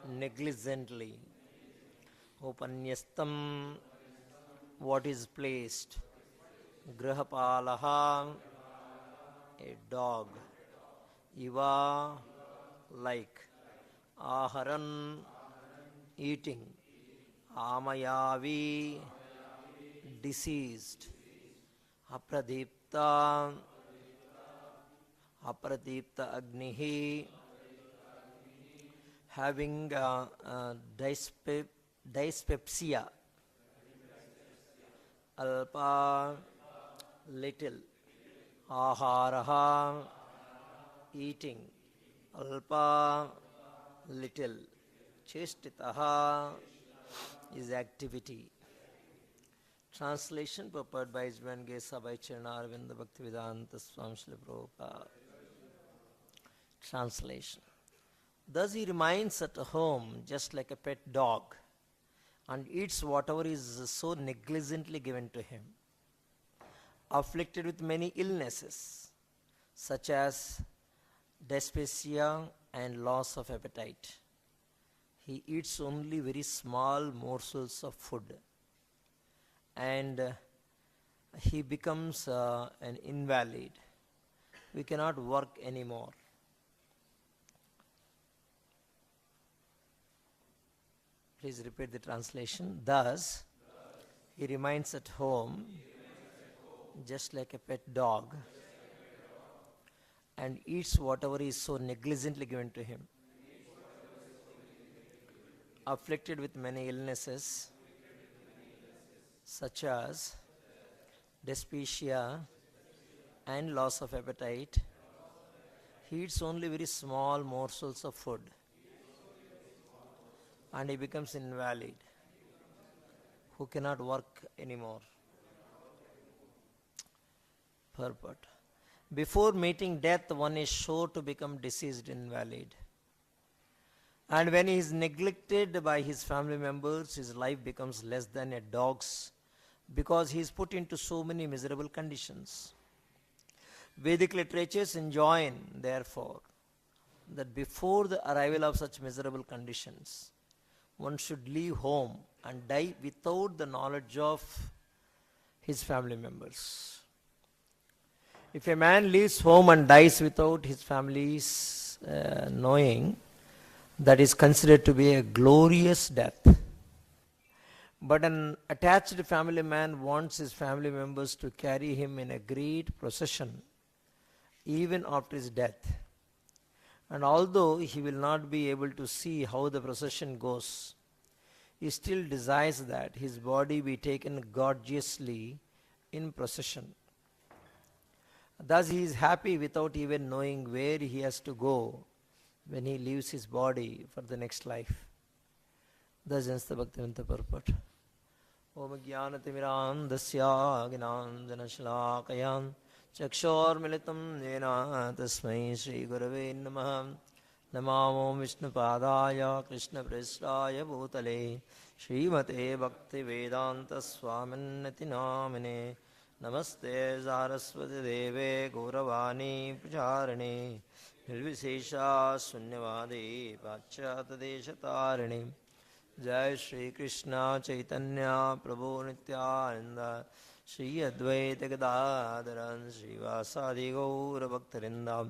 negligently. Upanyastam, what is placed. Grihapalaha, a dog. Iva, like. Aharan, eating. Amayavi, deceased. Apradipta, agnihi, having dyspepsia. Alpa, little. Aharaha, eating. Alpa, little. Chestitaha is activity. Translation purport by His Divine Grace by Charanarvinda Bhaktivedanta Swami Srila Prabhupada. Translation. Thus he remains at home just like a pet dog and eats whatever is so negligently given to him. Afflicted with many illnesses such as dyspepsia and loss of appetite, he eats only very small morsels of food and he becomes an invalid. We cannot work anymore. Please repeat the translation. Thus, he remains at home just like a pet dog and eats whatever is so negligently given to him. Afflicted with many illnesses such as dyspepsia and loss of appetite, he eats only very small morsels of food and he becomes invalid, who cannot work anymore. Purport. Before meeting death, one is sure to become diseased, invalid. And when he is neglected by his family members, his life becomes less than a dog's because he is put into so many miserable conditions. Vedic literatures enjoin, therefore, that before the arrival of such miserable conditions, one should leave home and die without the knowledge of his family members. If a man leaves home and dies without his family's knowing, that is considered to be a glorious death. But an attached family man wants his family members to carry him in a great procession even after his death. And although he will not be able to see how the procession goes, he still desires that his body be taken gorgeously in procession. Thus he is happy without even knowing where he has to go when he leaves his body for the next life. Thus ends the Bhaktivedanta purport. Om Jnanatimirandasya Gnanjanashlakayam Chakshormilitam Yena Tasmai Shri Gurave Namaha Namamo Vishnupadaya Krishna Prestaya Bhutale Srimate Bhakti Vedanta Swaminati Namine Namaste Saraswati Deve Gauravani Pujarani Nirvishesha Sunyavadi Pachyata Deshatarani Jai Shri Krishna Chaitanya Prabhu Nityananda Shri Advaita Gadadharan Srivasadi Gaura Bhaktarinda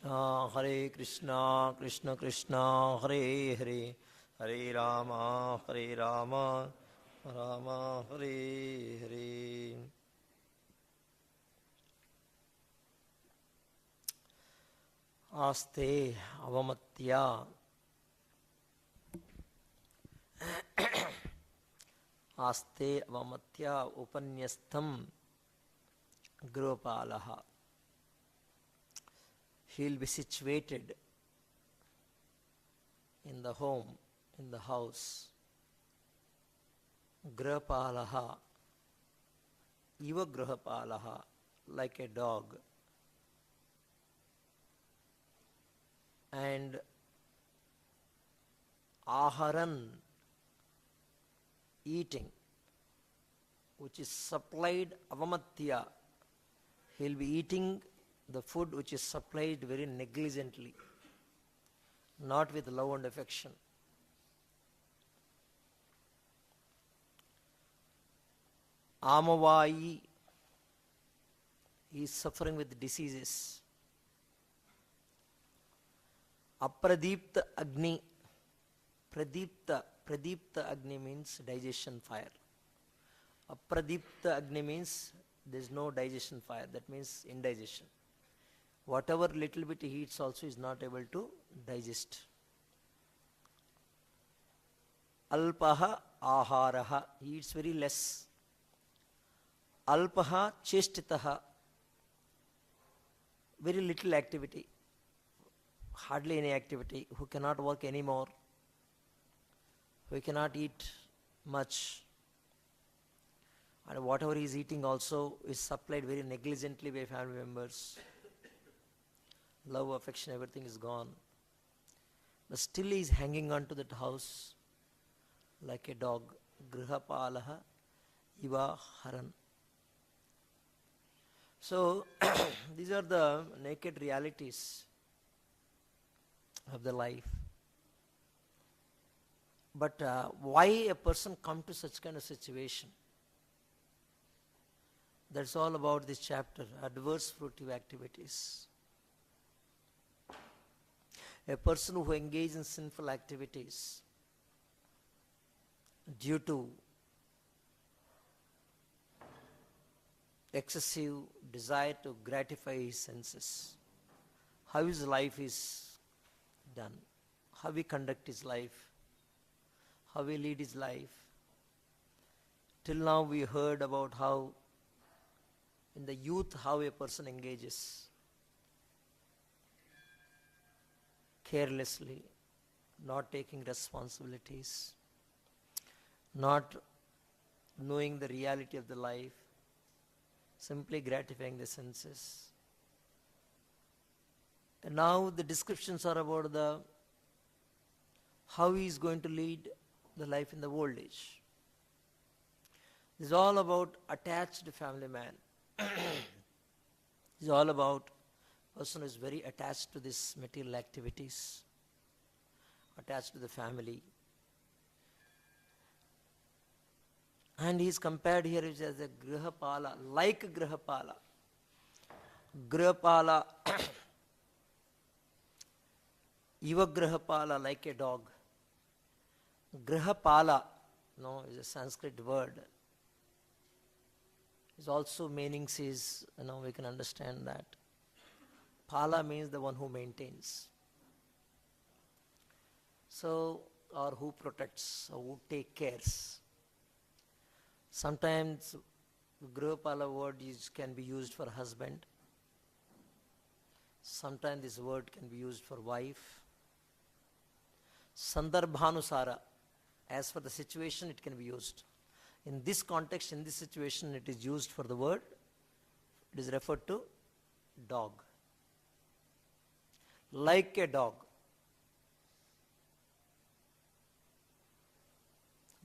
Hare Krishna Krishna Krishna Hare Hare Hare Rama Rama Hare Hare. Aste avamatya Aste avamatya upanyastham grihapalaha. He will be situated in the home, in the house. Grihapalaha, iva grihapalaha, like a dog. And aharan, eating, which is supplied avamatya. He will be eating the food which is supplied very negligently. not with love and affection. Amavai is suffering with diseases. Apradipta Agni. Pradipta Agni means digestion fire. Apradipta Agni means there is no digestion fire. That means indigestion. Whatever little bit he eats also is not able to digest. Alpaha aharaha. He eats very less. Alpaha chestitaha. Very little activity. Hardly any activity. Who cannot work anymore. Who cannot eat much. And whatever he is eating also is supplied very negligently by family members. Love, affection, everything is gone. But still he is hanging on to that house like a dog. Grihapalaha iva haran. So, these are the naked realities of the life. But why a person come to such kind of situation? That's all about this chapter, adverse fruitive activities. A person who engages in sinful activities due to excessive desire to gratify his senses, how his life is done, how he conduct his life, how he lead his life. Till now we heard about how in the youth how a person engages carelessly, not taking responsibilities, not knowing the reality of the life, simply gratifying the senses. And now the descriptions are about the how he is going to lead the life in the old age. This is all about attached family man. This is all about person who is very attached to these material activities, attached to the family. And he is compared here as a grihapala, like grihapala. Grihapala, Iva grihapala, like a dog. Grihapala, is a Sanskrit word. Is also meanings is, we can understand that. Pala means the one who maintains. So, or who protects, or who take cares. Sometimes Grihapala word can be used for husband. Sometimes this word can be used for wife. Sandarbhanusara, as for the situation it can be used. In this context, in this situation, it is used for the word. It is referred to dog. Like a dog.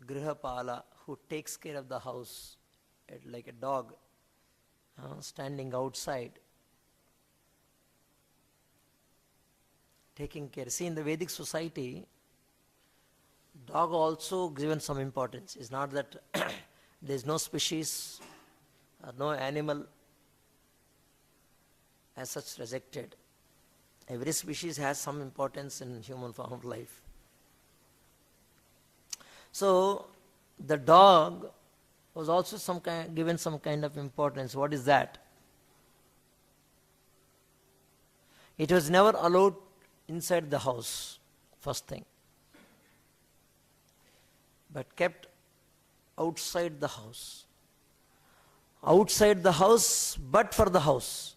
Grihapala, who takes care of the house, like a dog, standing outside, taking care. See, in the Vedic society, dog also given some importance. It's not that there is no species or no animal as such rejected. Every species has some importance in human form of life. So, the dog was also given some kind of importance. What is that? It was never allowed inside the house, first thing, but kept outside the house. Outside the house, but for the house.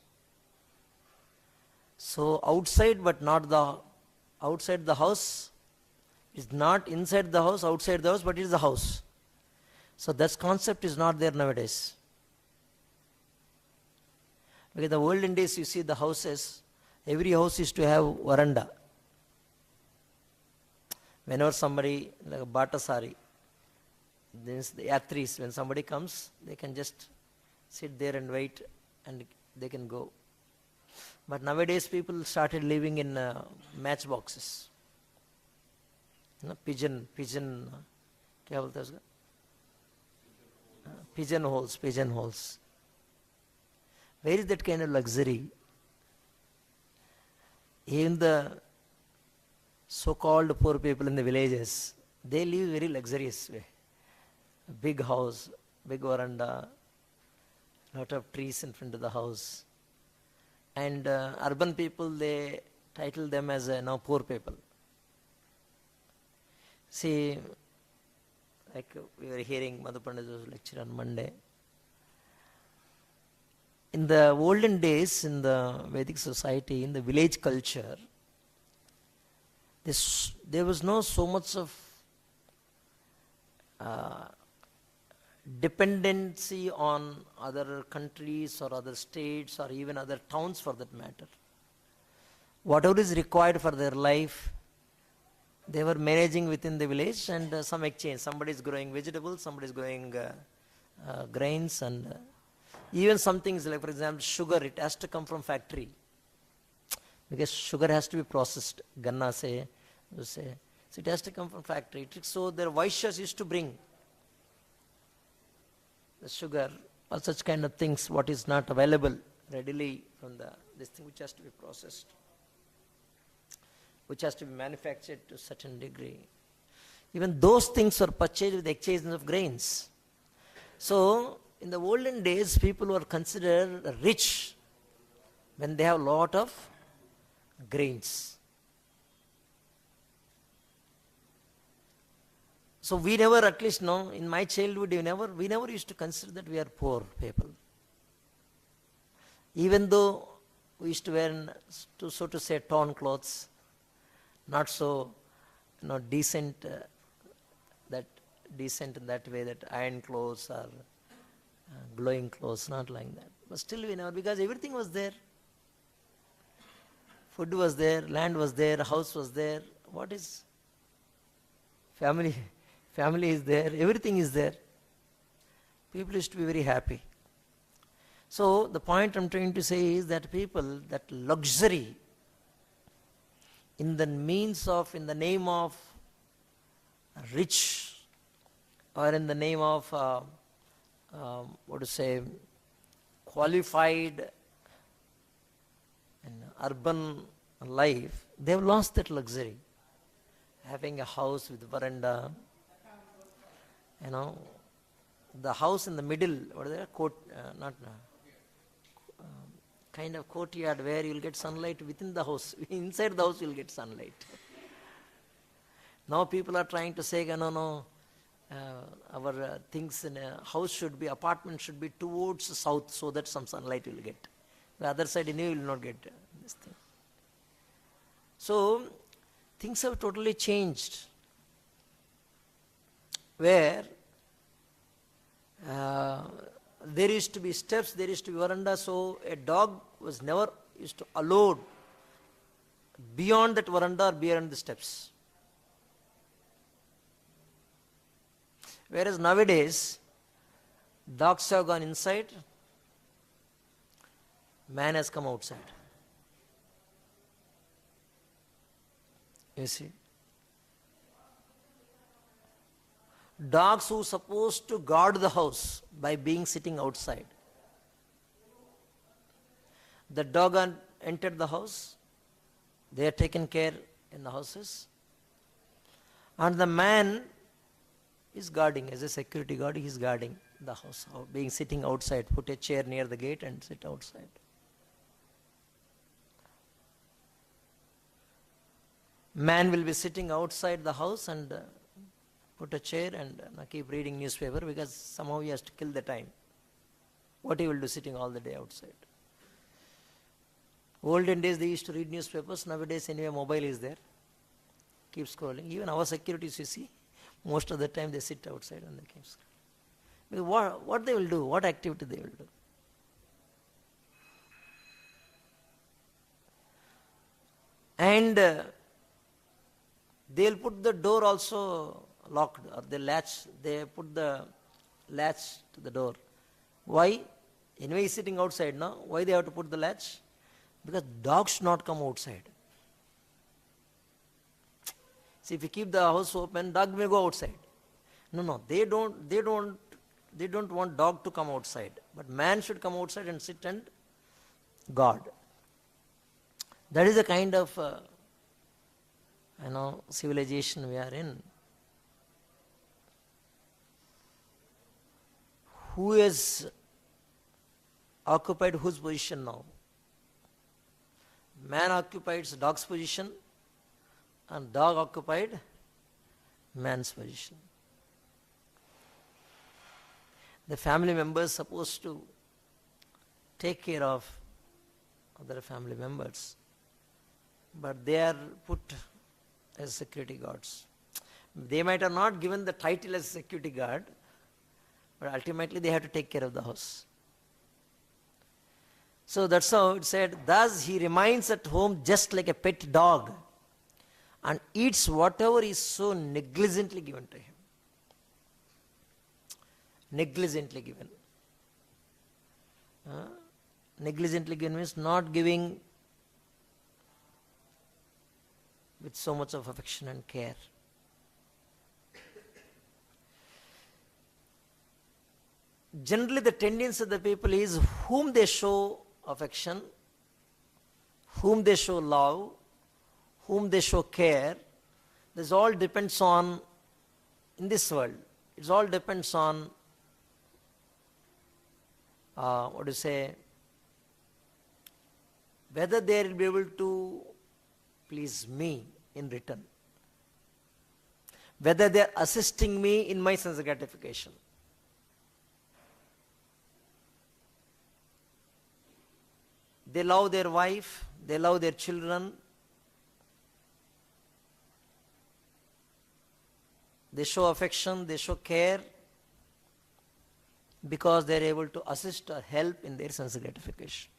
So outside, but not the outside the house. Is not inside the house, outside the house, but it is the house. So that concept is not there nowadays. Because the olden days, you see the houses, every house used to have veranda. Whenever somebody, like a Bata sari, the yatris, when somebody comes, they can just sit there and wait and they can go. But nowadays people started living in matchboxes. pigeon, क्या बोलते हैं उसका? Pigeon holes. Where is that kind of luxury? Even the so-called poor people in the villages, they live very luxurious way. A big house, big veranda, lot of trees in front of the house. And urban people, they title them as now poor people. See, like we were hearing Madhu Pandit's lecture on Monday. In the olden days, in the Vedic society, in the village culture, there was no so much of dependency on other countries or other states or even other towns for that matter. Whatever is required for their life, they were managing within the village, and some exchange. Somebody is growing vegetables, somebody is growing grains, and even some things like, for example, sugar, it has to come from factory. Because sugar has to be processed. Ganna say, so it has to come from factory. So their Vaishyas used to bring the sugar, all such kind of things, what is not available readily from this thing, which has to be processed, which has to be manufactured to a certain degree. Even those things were purchased with the exchange of grains. So, in the olden days, people were considered rich when they have a lot of grains. So we never, at least no, in my childhood, we never used to consider that we are poor people. Even though we used to wear, so to say, torn clothes, not so, decent, decent in that way, that iron clothes or glowing clothes, not like that. But still we never, because everything was there. Food was there, land was there, house was there. What is family? Family is there, everything is there. People used to be very happy. So the point I'm trying to say is that people, that luxury in the name of rich, or in the name of qualified and urban life, they've lost that luxury. Having a house with veranda, the house in the middle, kind of courtyard where you'll get sunlight within the house. Inside the house you'll get sunlight. Now people are trying to say, our things in a house apartment should be towards the south, so that some sunlight will get. The other side, you will not get this thing. So, things have totally changed. Where there used to be steps, there used to be veranda, so a dog was never used to allowed beyond that veranda or beyond the steps. Whereas nowadays, dogs have gone inside, man has come outside. You see? Dogs who are supposed to guard the house by being sitting outside. The dog entered the house, they are taken care in the houses, and the man is guarding, as a security guard, he is guarding the house, being sitting outside, put a chair near the gate and sit outside. Man will be sitting outside the house and put a chair and keep reading newspaper, because somehow he has to kill the time. What he will do sitting all the day outside? Olden days they used to read newspapers, nowadays anyway mobile is there. Keep scrolling. Even our securities, you see, most of the time they sit outside and they keep scrolling. Because what they will do, what activity they will do? And they'll put the door also locked, or they put the latch to the door. Why? Anyway he's sitting outside now. Why they have to put the latch? Because dogs should not come outside. See, if you keep the house open, dog may go outside. No, they don't want dog to come outside. But man should come outside and sit and God. That is the kind of, civilization we are in. Who has occupied whose position now? Man occupied dog's position and dog occupied man's position. The family members supposed to take care of other family members, but they are put as security guards. They might have not given the title as security guard, but ultimately they have to take care of the house. So that's how it said, thus he remains at home just like a pet dog and eats whatever is so negligently given to him. Negligently given. Negligently given means not giving with so much of affection and care. Generally the tendency of the people is whom they show affection, whom they show love, whom they show care. This all depends on, in this world, it all depends on, whether they will be able to please me in return. Whether they are assisting me in my sense gratification. They love their wife, they love their children, they show affection, they show care because they are able to assist or help in their sense gratification.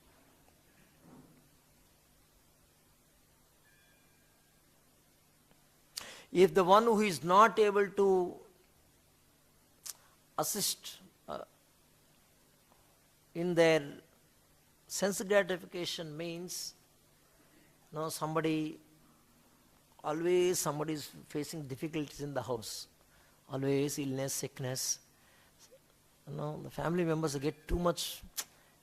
If the one who is not able to assist in their sense gratification means, somebody is facing difficulties in the house. Always illness, sickness. The family members get too much,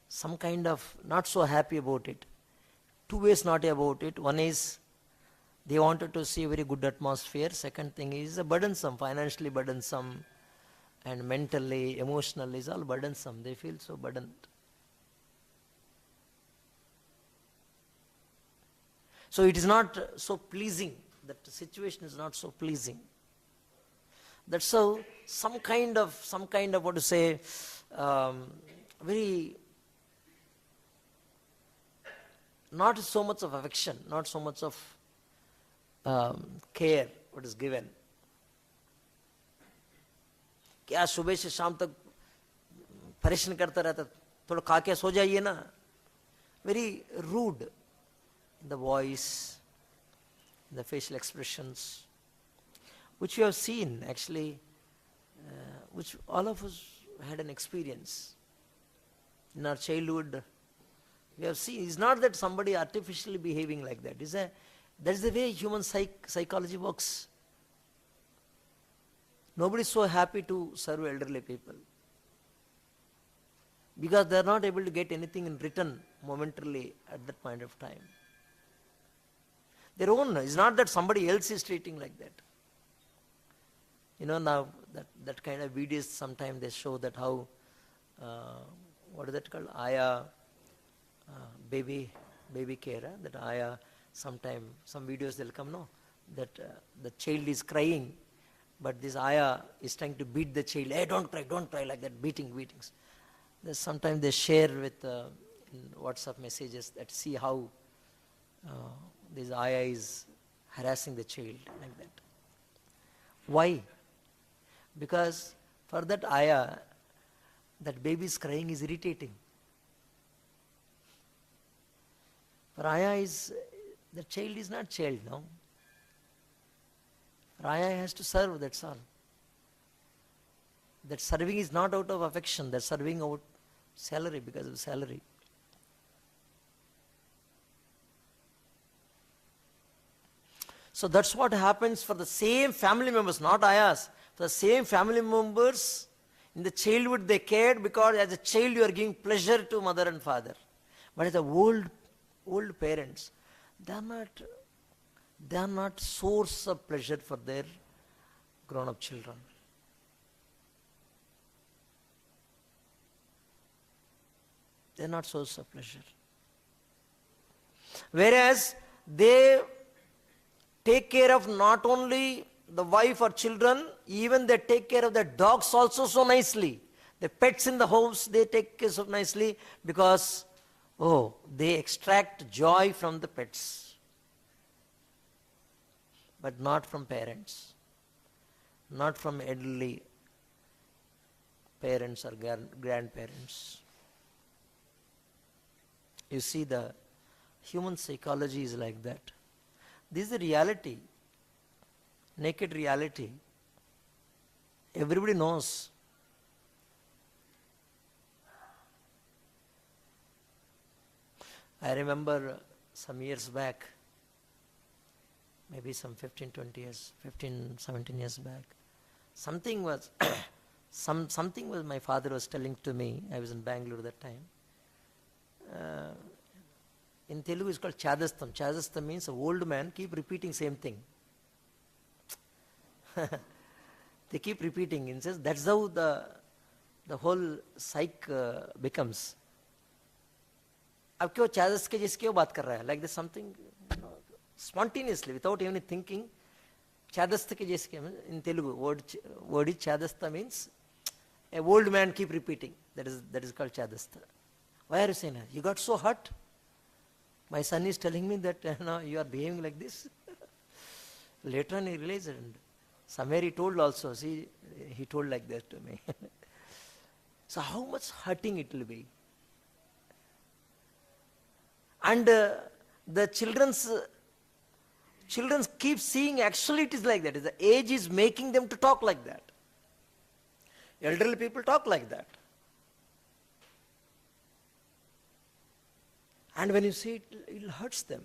some kind of not so happy about it. Two ways not about it. One is they wanted to see a very good atmosphere. Second thing is burdensome, financially burdensome, and mentally, emotionally is all burdensome. They feel so burdened. So it is not so pleasing. That situation is not so pleasing. That's how some kind of very, not so much of affection, not so much of care what is given. क्या सुबह से शाम तक परेशान करता रहता, थोड़ा खा के सो जाइए ना. Very rude in the voice, the facial expressions, which we have seen actually, which all of us had an experience. In our childhood, we have seen, it's not that somebody artificially behaving like that. That's the way human psychology works. Nobody is so happy to serve elderly people because they are not able to get anything in return momentarily at that point of time. Their own, it's not that somebody else is treating like that. Now that kind of videos, sometimes they show that how, what is that called? Aya, baby care, that Aya, sometime, some videos they'll come, that the child is crying, but this Aya is trying to beat the child. Hey, don't cry like that, beatings. Sometimes they share with in WhatsApp messages that see how this Aya is harassing the child like that. Why? Because for that Aya, that baby's crying is irritating. For Aya the child is not child now. For Aya has to serve, that's all. That serving is not out of affection, that's serving out salary, because of salary. So that's what happens for the same family members, not ayahs. For the same family members, in the childhood they cared because as a child you are giving pleasure to mother and father. But as the old parents, they are not source of pleasure for their grown-up children. They are not source of pleasure. Whereas they take care of not only the wife or children, even they take care of the dogs also so nicely. The pets in the house, they take care so nicely because, they extract joy from the pets. But not from parents. Not from elderly parents or grandparents. You see, the human psychology is like that. This is the reality, naked reality. Everybody knows. I remember some years back, maybe some 17 years back, something was, my father was telling to me. I was in Bangalore that time. In Telugu it's called chadastam. Chadastam means an old man keep repeating same thing. They keep repeating. It says that's how the whole psych becomes. अब क्यों chadast के जैसे क्यों बात कर रहा है? Like there's something spontaneously, without even thinking. Chadast के जैसे क्या? In Telugu word is chadasta means a old man keep repeating. That is called chadasta. Why are you saying that? You got so hurt? My son is telling me that you are behaving like this. Later on he realized it. And somewhere he told also. See, he told like that to me. So how much hurting it will be? And the children keep seeing actually it is like that. The age is making them to talk like that. Elderly people talk like that. And when you see it, it hurts them.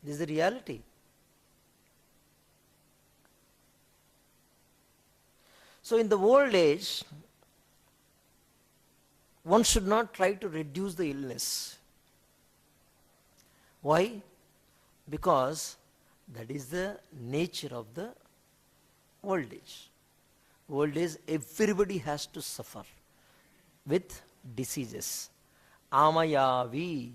This is the reality. So in the old age, one should not try to reduce the illness. Why? Because that is the nature of the old age. Old age, everybody has to suffer with diseases. Amayavi.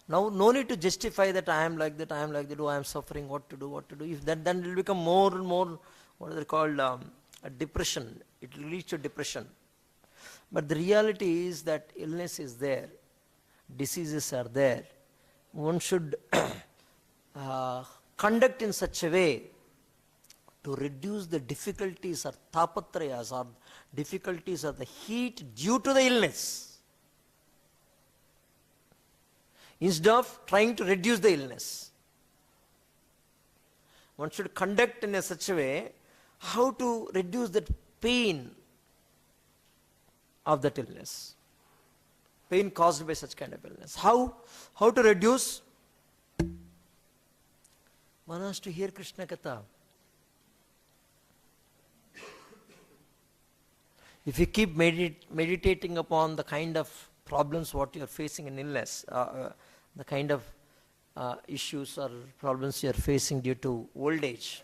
Now, no need to justify that I am like that, I am suffering, what to do. If then it will become more and more, what is it called, a depression. It will lead to depression. But the reality is that illness is there, diseases are there. One should conduct in such a way to reduce the difficulties or tapatrayas or difficulties or the heat due to the illness, instead of trying to reduce the illness. One should conduct in such a way how to reduce that pain of that illness, pain caused by such kind of illness. How to reduce? One has to hear Krishna Katha. If you keep meditating upon the kind of problems what you are facing in illness, the kind of issues or problems you are facing due to old age,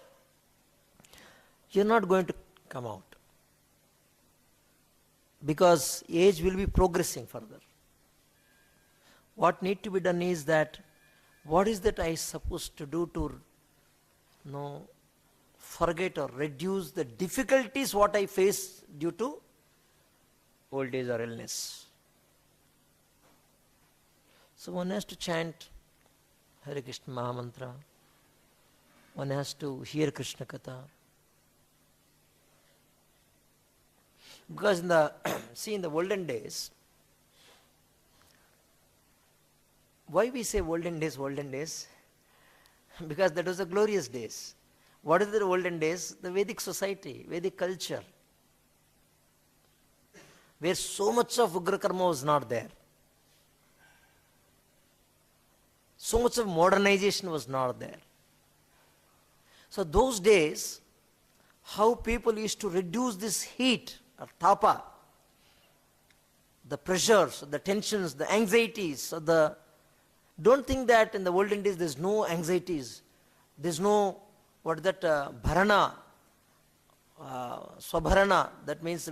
you are not going to come out. Because age will be progressing further. What need to be done is that, what is that I supposed to do to forget or reduce the difficulties what I face due to old age or illness. So one has to chant Hare Krishna Mahamantra. One has to hear Krishna Katha. Because in the olden days, why we say olden days? Because that was the glorious days. What is the olden days? The Vedic society, Vedic culture, where so much of Ugra Karma was not there. So much of modernization was not there. So those days, how people used to reduce this heat or tapa, the pressures, the tensions, the anxieties, don't think that in the olden days there's no anxieties, there's no, bharana, swabharana, that means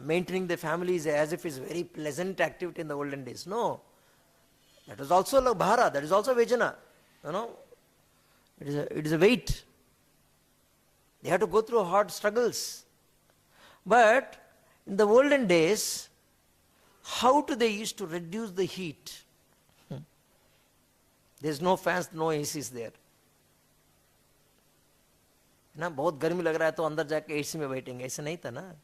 maintaining the family is as if it's very pleasant activity in the olden days. No. That is also like bhara, that is also vejana. It is a weight. They have to go through hard struggles. But in the olden days, how do they used to reduce the heat? There's no fans, no ACs there. ना बहुत गर्मी लग रहा है तो अंदर जाके AC में बैठेंगे, ऐसा नहीं था ना.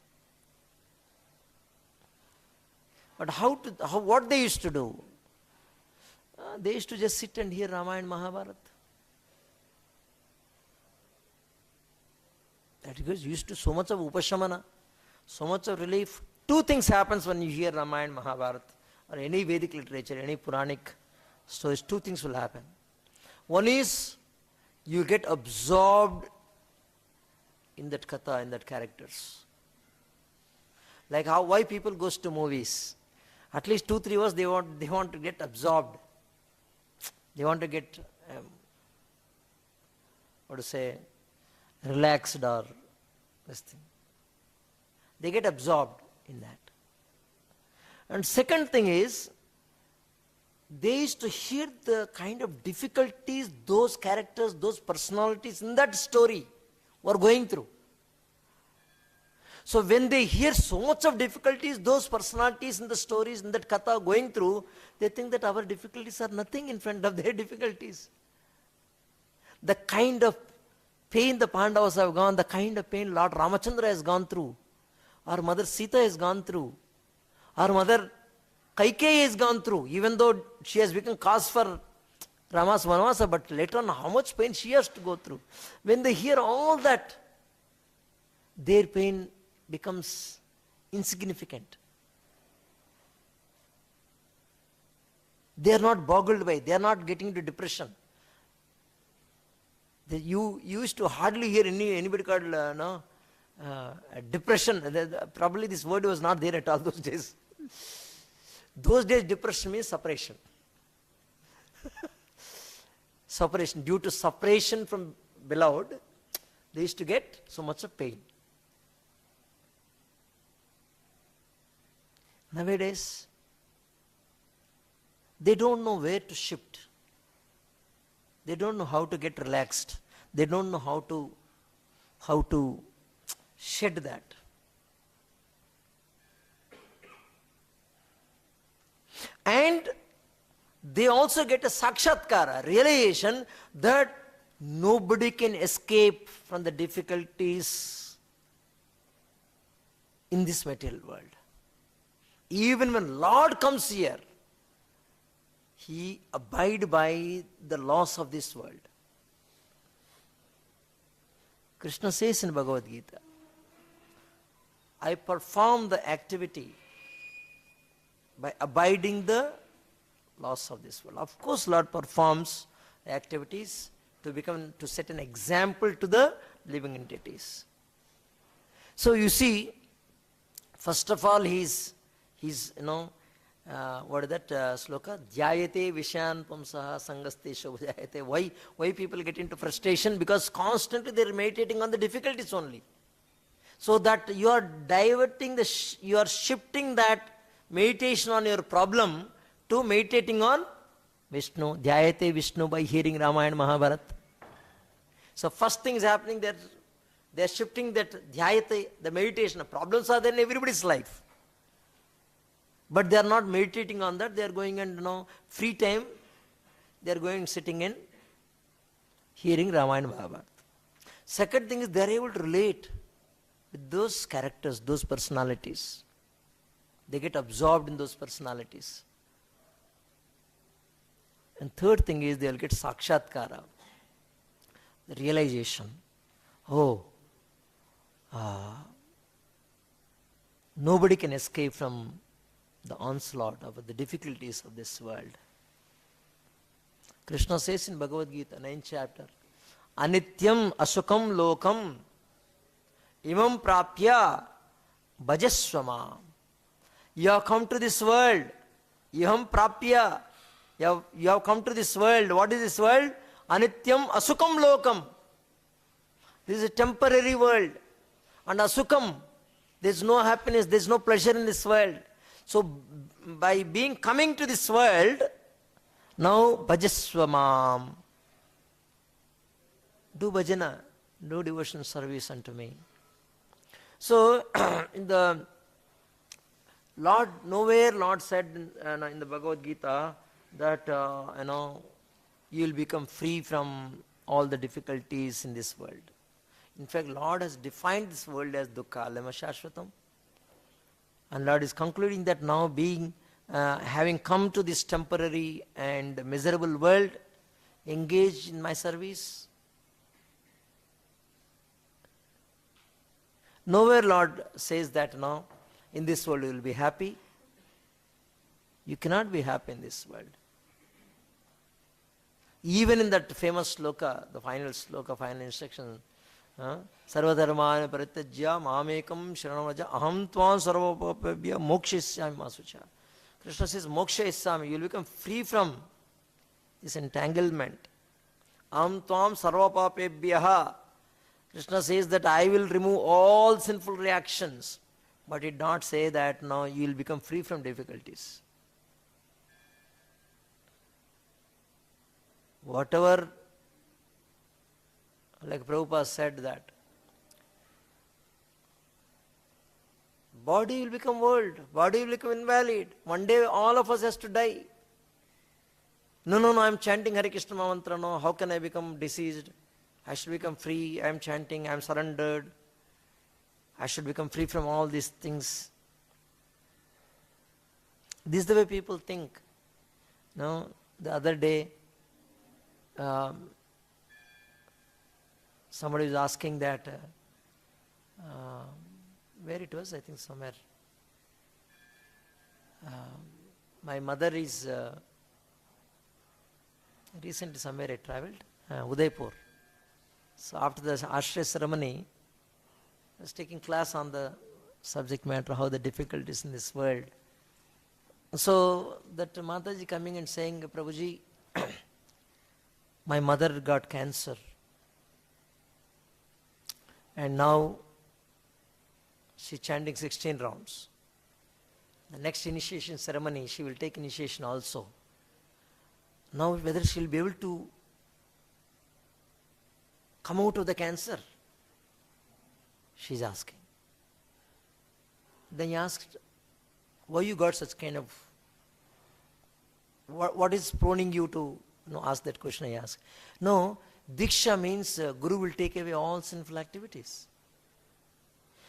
But what they used to do? They used to just sit and hear Ramayana, Mahabharata. That gives used to so much of upashamana, so much of relief. Two things happens when you hear Ramayana, Mahabharata, or any Vedic literature, any Puranic stories. Two things will happen. One is you get absorbed in that katha, in that characters. Like why people goes to movies. At least 2-3 hours they want to get absorbed. They want to get relaxed or this thing. They get absorbed in that. And second thing is, they used to hear the kind of difficulties those characters, those personalities in that story were going through. So when they hear so much of difficulties those personalities in the stories in that katha going through, they think that our difficulties are nothing in front of their difficulties. The kind of pain the Pandavas have gone, the kind of pain Lord Ramachandra has gone through, our mother Sita has gone through, our mother Kaikeyi has gone through, even though she has become cause for Rama's Vanvasa, but later on how much pain she has to go through. When they hear all that, their pain becomes insignificant. They are not boggled by, they are not getting into depression. You used to hardly hear anybody called depression. Probably this word was not there at all those days. Those days depression means separation. Separation. Due to separation from beloved, they used to get so much of pain. Nowadays, they don't know where to shift. They don't know how to get relaxed. They don't know how to shed that. And they also get a sakshatkara, realization that nobody can escape from the difficulties in this material world. Even when Lord comes here, he abide by the laws of this world. Krishna says in Bhagavad Gita, I perform the activity by abiding the laws of this world. Of course, Lord performs the activities to set an example to the living entities. So you see, first of all, he's what is that sloka? Dhyayate Vishan Pumsaha Sangaste Shobhayate. Why people get into frustration? Because constantly they are meditating on the difficulties only. So that you are diverting, you are shifting that meditation on your problem to meditating on Vishnu. Dhyayate Vishnu by hearing Ramayana Mahabharata. So first thing is happening, they are shifting that Dhyayate, the meditation. Problems are there in everybody's life. But they are not meditating on that. They are going and free time. They are going sitting in hearing Ramayana Mahabharata. Second thing is they are able to relate with those characters, those personalities. They get absorbed in those personalities. And third thing is they will get sakshatkara, the realization. Nobody can escape from the onslaught of the difficulties of this world. Krishna says in Bhagavad Gita, 9th chapter, Anityam asukam lokam imam prapya bhajasvama. You have come to this world. Iham prapya. You have come to this world. What is this world? Anityam asukam lokam. This is a temporary world. And asukam, there is no happiness, there is no pleasure in this world. So by coming to this world, now bhajasvamam. Do bhajana, do devotion service unto me. So in the Lord, nowhere Lord said in the Bhagavad Gita that you will become free from all the difficulties in this world. In fact, Lord has defined this world as dukkha, lema shashvatam. And Lord is concluding that now having come to this temporary and miserable world, engaged in my service. Nowhere Lord says that now, in this world you will be happy. You cannot be happy in this world. Even in that famous sloka, the final sloka, final instruction, Sarvadharmani parityajya mamekam sharanamaja aham tvam sarvapapabhya mokshishyami masucha. Krishna says, moksha isami, you will become free from this entanglement. Aham tvam sarvapapabhya. Krishna says that I will remove all sinful reactions. But it did not say that now you will become free from difficulties. Whatever, like Prabhupada said that, body will become old, body will become invalid. One day all of us has to die. No, I am chanting Hare Krishna mantra, no, how can I become diseased? I should become free, I am chanting, I am surrendered. I should become free from all these things. This is the way people think. No, the other day, somebody was asking that, where it was, I think somewhere. My mother is, recently somewhere I travelled, Udaipur. So after the Ashray ceremony, I was taking class on the subject matter, how the difficulties in this world. So that Mataji coming and saying, Prabhuji, my mother got cancer. And now she's chanting 16 rounds. The next initiation ceremony, she will take initiation also. Now whether she will be able to come out of the cancer, she's asking. Then he asked, why you got such kind of, what is prompting you to ask that question, I asked. No, Diksha means Guru will take away all sinful activities.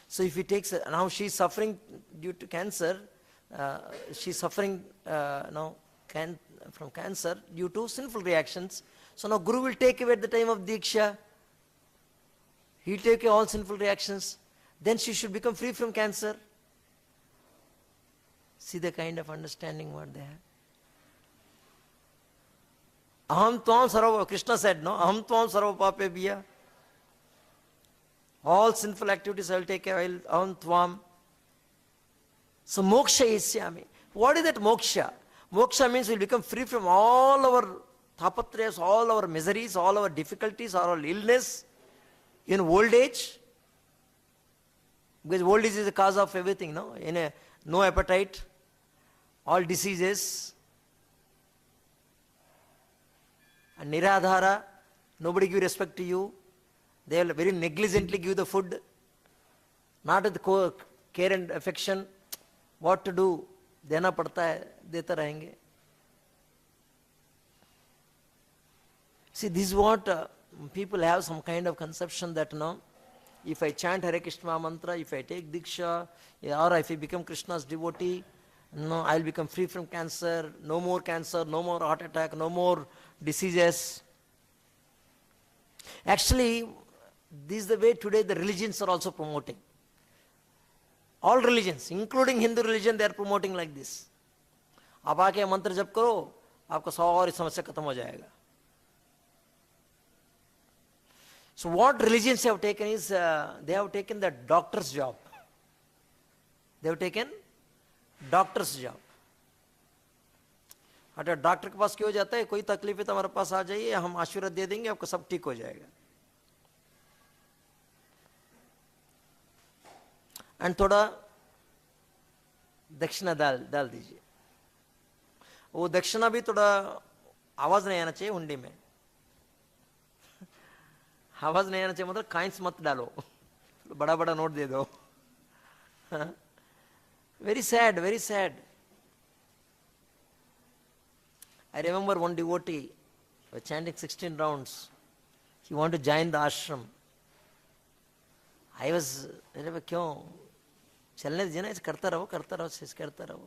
So if he takes, now she is suffering due to cancer, she is suffering from cancer due to sinful reactions. So now Guru will take away at the time of Diksha. He will take away all sinful reactions. Then she should become free from cancer. See the kind of understanding what they have. Aham tvam sarva, Krishna said, no? Aham tvam sarva papebhya. All sinful activities I will take away. Aham tvam. So moksha isyami. What is that moksha? Moksha means we will become free from all our tapatrayas, all our miseries, all our difficulties, all our illness, in old age. Because old age is the cause of everything, no? No appetite, all diseases. And niradhara, nobody give respect to you. They will very negligently give the food, not with care and affection. What to do? Dena padta hai, deta rahenge. See, this is what people have some kind of conception that, no, if I chant Hare Krishna mantra, if I take Diksha, or if I become Krishna's devotee, no, I will become free from cancer, no more heart attack, no more diseases. Actually, this is the way today the religions are also promoting. All religions, including Hindu religion, they are promoting like this. आप आके मंत्र जप करो, आपका सारी समस्या खत्म हो जाएगा. So what religions have taken is, they have taken the doctor's job. They have taken doctor's job. अगर डॉक्टर के पास क्यों जाता है, कोई तकलीफ है तो हमारे पास आ जाइए, हम आशीर्वाद दे देंगे, आपको सब ठीक हो जाएगा. एंड थोड़ा दक्षिणा डाल दीजिए. वो दक्षिणा भी थोड़ा आवाज नहीं आना चाहिए हुंडी में. आवाज नहीं आना चाहिए मतलब काइंस मत डालो, बड़ा बड़ा नोट दे दो. Very sad, very sad. I remember one devotee was chanting 16 rounds. He wanted to join the ashram. I was, क्यों चलने दीजिए ना, करता रहो करता रहो.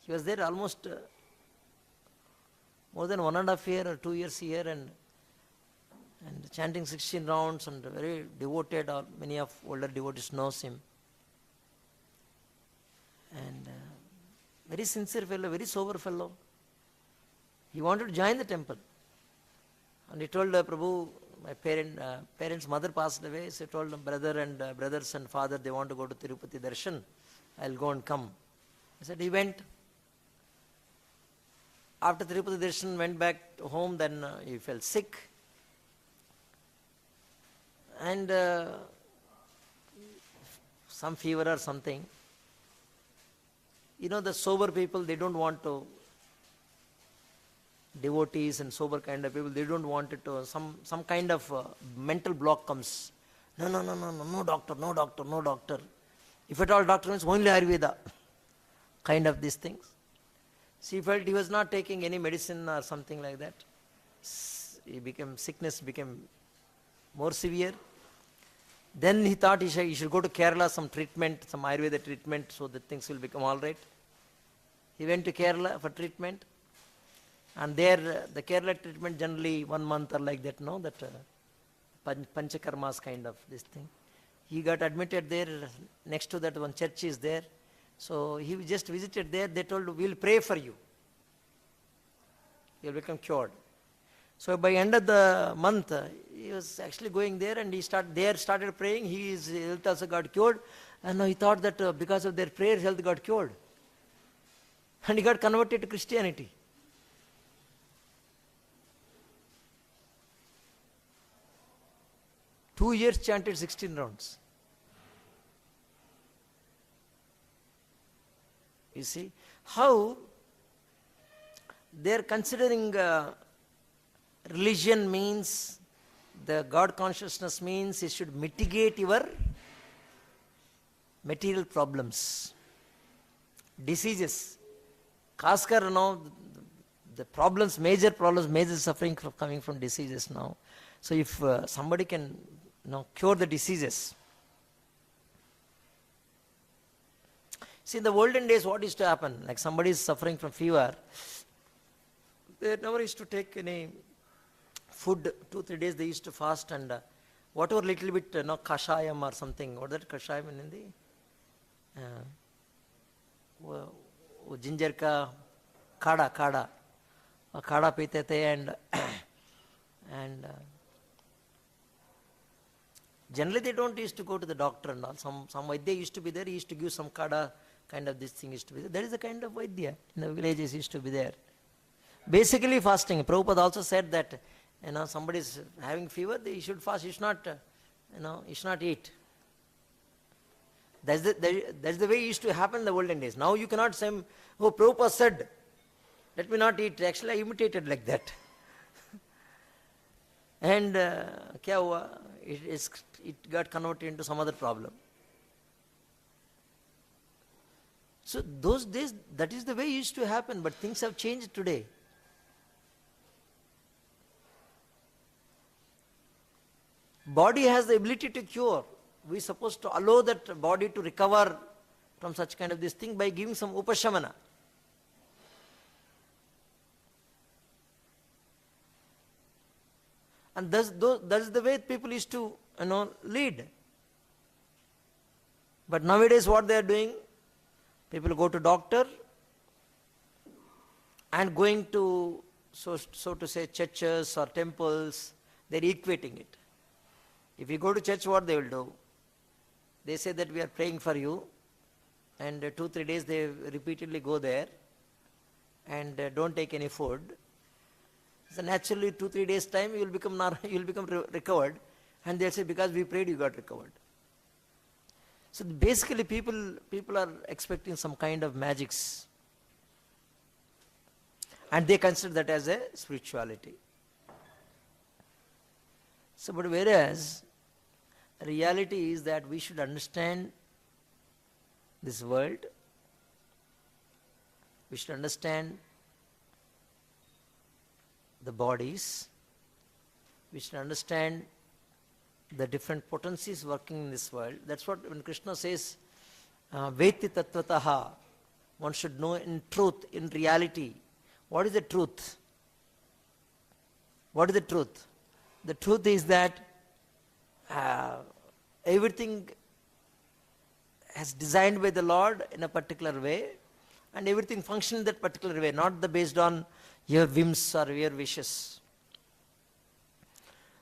He was there almost more than 1.5 years or 2 years here, and chanting 16 rounds, and very devoted. Many of older devotees knows him. And very sincere fellow, very sober fellow. He wanted to join the temple. And he told Prabhu, my parents' mother passed away, so he told them, brothers and father, they want to go to Tirupati Darshan. I'll go and come. He said he went. After Tirupati Darshan, went back to home, then he fell sick. And some fever or something. You know, the sober people, they don't want to, devotees and sober kind of people, they don't want it to, some kind of mental block comes. No doctor. If at all doctor means only Ayurveda. Kind of these things. So he felt he was not taking any medicine or something like that. Sickness became more severe. Then he thought he should go to Kerala, some treatment, some Ayurveda treatment, so that things will become all right. He went to Kerala for treatment. And there, the Kerala treatment generally 1 month or like that, no? That Panchakarmas kind of this thing. He got admitted there. Next to that, one church is there. So he just visited there. They told, we'll pray for you. You'll become cured. So by end of the month, he was actually going there, and he started praying. His health also got cured. And he thought that because of their prayer, health got cured. And he got converted to Christianity. Two years chanted 16 rounds. You see how they are considering religion means, the God consciousness means it should mitigate your material problems, diseases. Khaskar now, the problems, major suffering coming from diseases now. So if somebody can cure the diseases. See, in the olden days, what used to happen? Like somebody is suffering from fever, they never used to take any food. 2-3 days they used to fast, and whatever little bit, kashayam or something. What is that kashayam in Hindi? Ginger ka kada pite the, and generally they don't used to go to the doctor and all. Some Vaidya used to be there. He used to give some kada kind of this thing used to be there. That is the kind of Vaidya in the villages used to be there. Basically fasting. Prabhupada also said that somebody is having fever, he should fast. He should not he should not eat. That's the way it used to happen in the olden days. Now you cannot say, oh, Prabhupada said, let me not eat. Actually I imitated like that. And kya hua? It got converted into some other problem. So those days, that is the way it used to happen, but things have changed today. Body has the ability to cure. We are supposed to allow that body to recover from such kind of this thing by giving some upashamana. And that's the way people used to lead. But nowadays what they are doing, people go to doctor and going to, so to say, churches or temples, they are equating it. If you go to church, what they will do? They say that we are praying for you, and 2-3 days they repeatedly go there and don't take any food. So naturally 2-3 days time you will become recovered, and they'll say because we prayed you got recovered. So basically people are expecting some kind of magics, and they consider that as a spirituality. So but whereas reality is that we should understand this world, we should understand the bodies, we should understand the different potencies working in this world. That's what when Krishna says, Veti tattvataha, one should know in truth, in reality. What is the truth? What is the truth? The truth is that everything is designed by the Lord in a particular way, and everything functions in that particular way, not based on your whims or your wishes.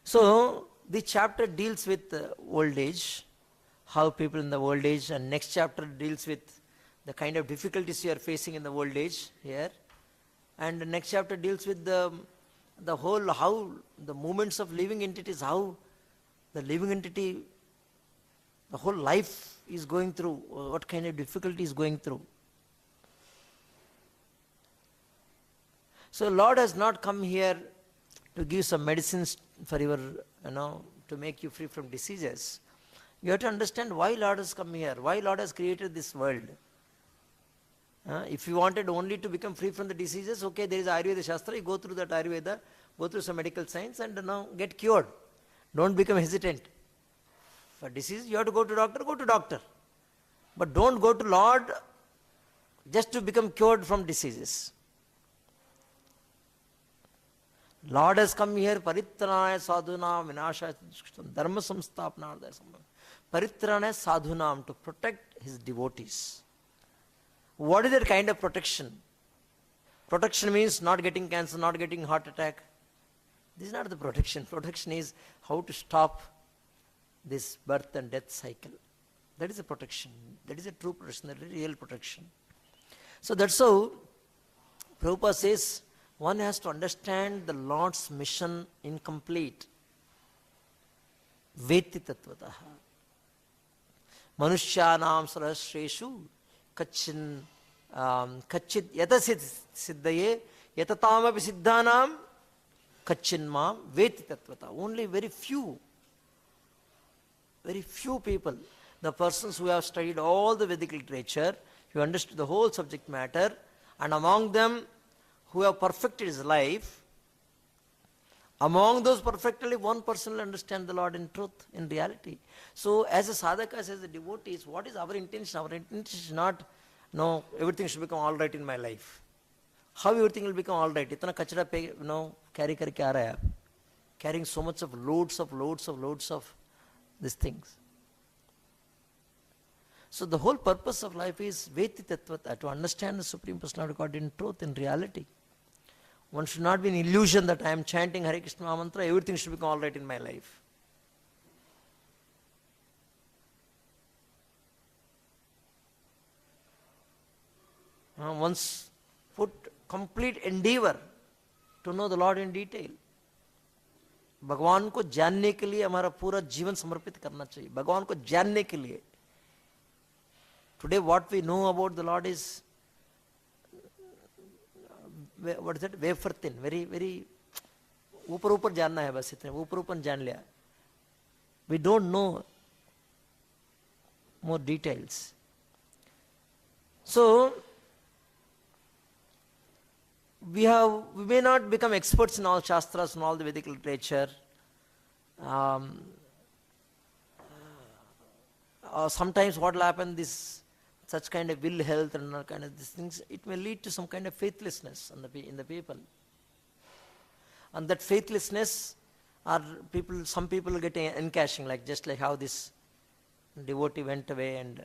So the chapter deals with old age, how people in the old age, and next chapter deals with the kind of difficulties you are facing in the old age here, and the next chapter deals with the whole, how the movements of living entities, how the living entity, the whole life is going through, what kind of difficulty is going through. So Lord has not come here to give some medicines for your, to make you free from diseases. You have to understand why Lord has come here, why Lord has created this world. If you wanted only to become free from the diseases, okay, there is Ayurveda Shastra, you go through that Ayurveda, go through some medical science and get cured. Don't become hesitant. For disease, you have to go to doctor. But don't go to Lord just to become cured from diseases. Lord has come here, paritranaya sadhunam vinasha dharma samstapnardaya sambhav. Paritranaya sadhunam, to protect his devotees. What is that kind of protection? Protection means not getting cancer, not getting heart attack. This is not the protection. Protection is how to stop this birth and death cycle. That is a protection. That is a true protection. That is a real protection. So that's how Prabhupada says one has to understand the Lord's mission incomplete. Veti tattvataha. Manushyanam sarasreshu kachit yata siddhaye yatatamapi siddhanam kachinmam veti tattvata. Only very few people, the persons who have studied all the Vedic literature, who understood the whole subject matter, and among them who have perfected his life, among those perfectly, one person will understand the Lord in truth, in reality. So as a sadhaka, as a devotees, what is our intention? Our intention is not, no, everything should become all right in my life. How everything will become all right? Itna kachra pe, carry karke aa raha hai aap. Carrying so much of loads of these things. So the whole purpose of life is Veti Tattvata, to understand the Supreme Personality of God in truth, in reality. One should not be an illusion that I am chanting Hare Krishna mantra, everything should become all right in my life. Once put complete endeavor to know the Lord in detail. भगवान को जानने के लिए हमारा पूरा जीवन समर्पित करना चाहिए. भगवान को जानने के लिए. Today what we know about the Lord is, what is that, wafer thin, very ऊपर जानना है बस इतने, ऊपर जान लिया. We don't know more details. So we may not become experts in all Shastras and all the Vedic literature. Sometimes what will happen, such kind of ill health and all kind of these things, it may lead to some kind of faithlessness in the people. And that faithlessness, some people get encashing, just like how this devotee went away and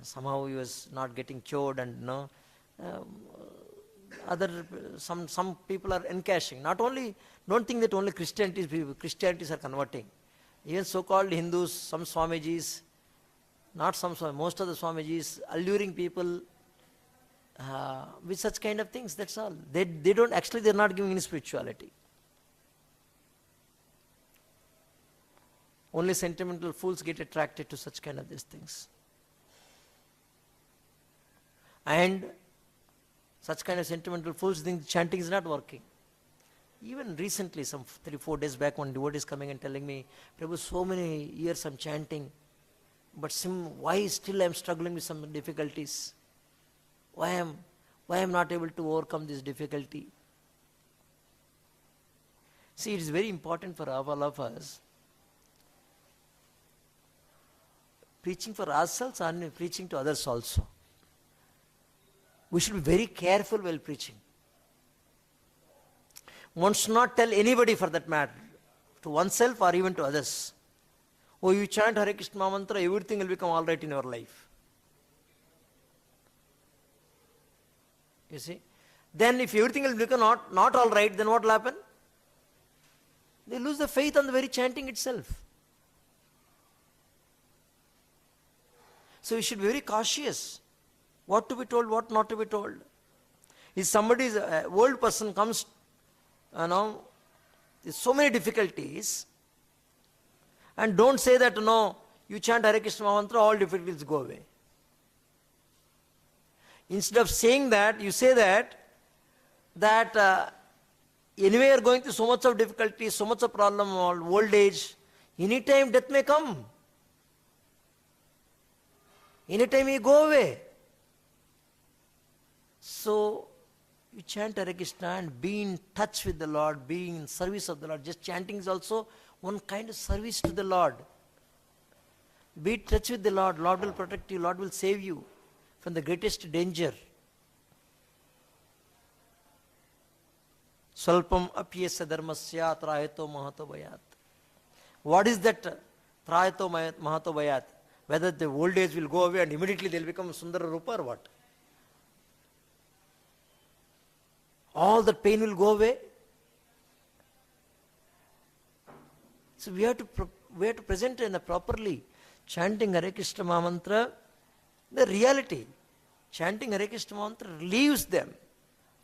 somehow he was not getting cured, and some people are encashing. Don't think that only Christianities are converting. Even so-called Hindus, some Swamijis, not some Swamijis, most of the Swamijis, alluring people with such kind of things, that's all. They don't, actually they're not giving any spirituality. Only sentimental fools get attracted to such kind of these things. And such kind of sentimental fools think chanting is not working. Even recently, some 3-4 days back, one devotee is coming and telling me, Prabhu, so many years I'm chanting, but why still I'm struggling with some difficulties? Why am not able to overcome this difficulty? See, it is very important for all of us, preaching for ourselves and preaching to others also. We should be very careful while preaching. One should not tell anybody for that matter, to oneself or even to others. Oh, you chant Hare Krishna mantra, everything will become all right in your life. You see? Then if everything will become not all right, then what will happen? They lose the faith on the very chanting itself. So we should be very cautious. What to be told, what not to be told. If somebody's old person comes, there's so many difficulties, and don't say that, you chant Hare Krishna mantra, all difficulties go away. Instead of saying that, you say that anyway you're going through so much of difficulty, so much of problem, old age, anytime death may come. Anytime you go away. So, you chant Hare Krishna and be in touch with the Lord, be in service of the Lord. Just chanting is also one kind of service to the Lord. Be in touch with the Lord. Lord will protect you. Lord will save you from the greatest danger. Svalpam apyasya dharmasya trayato mahato bhayat. What is that trayato mahato bhayat? Whether the old age will go away and immediately they will become Sundara Rupa or what? All that pain will go away. So we have to present in a properly chanting Hare Krishna mantra, the reality. Chanting Hare Krishna mantra relieves them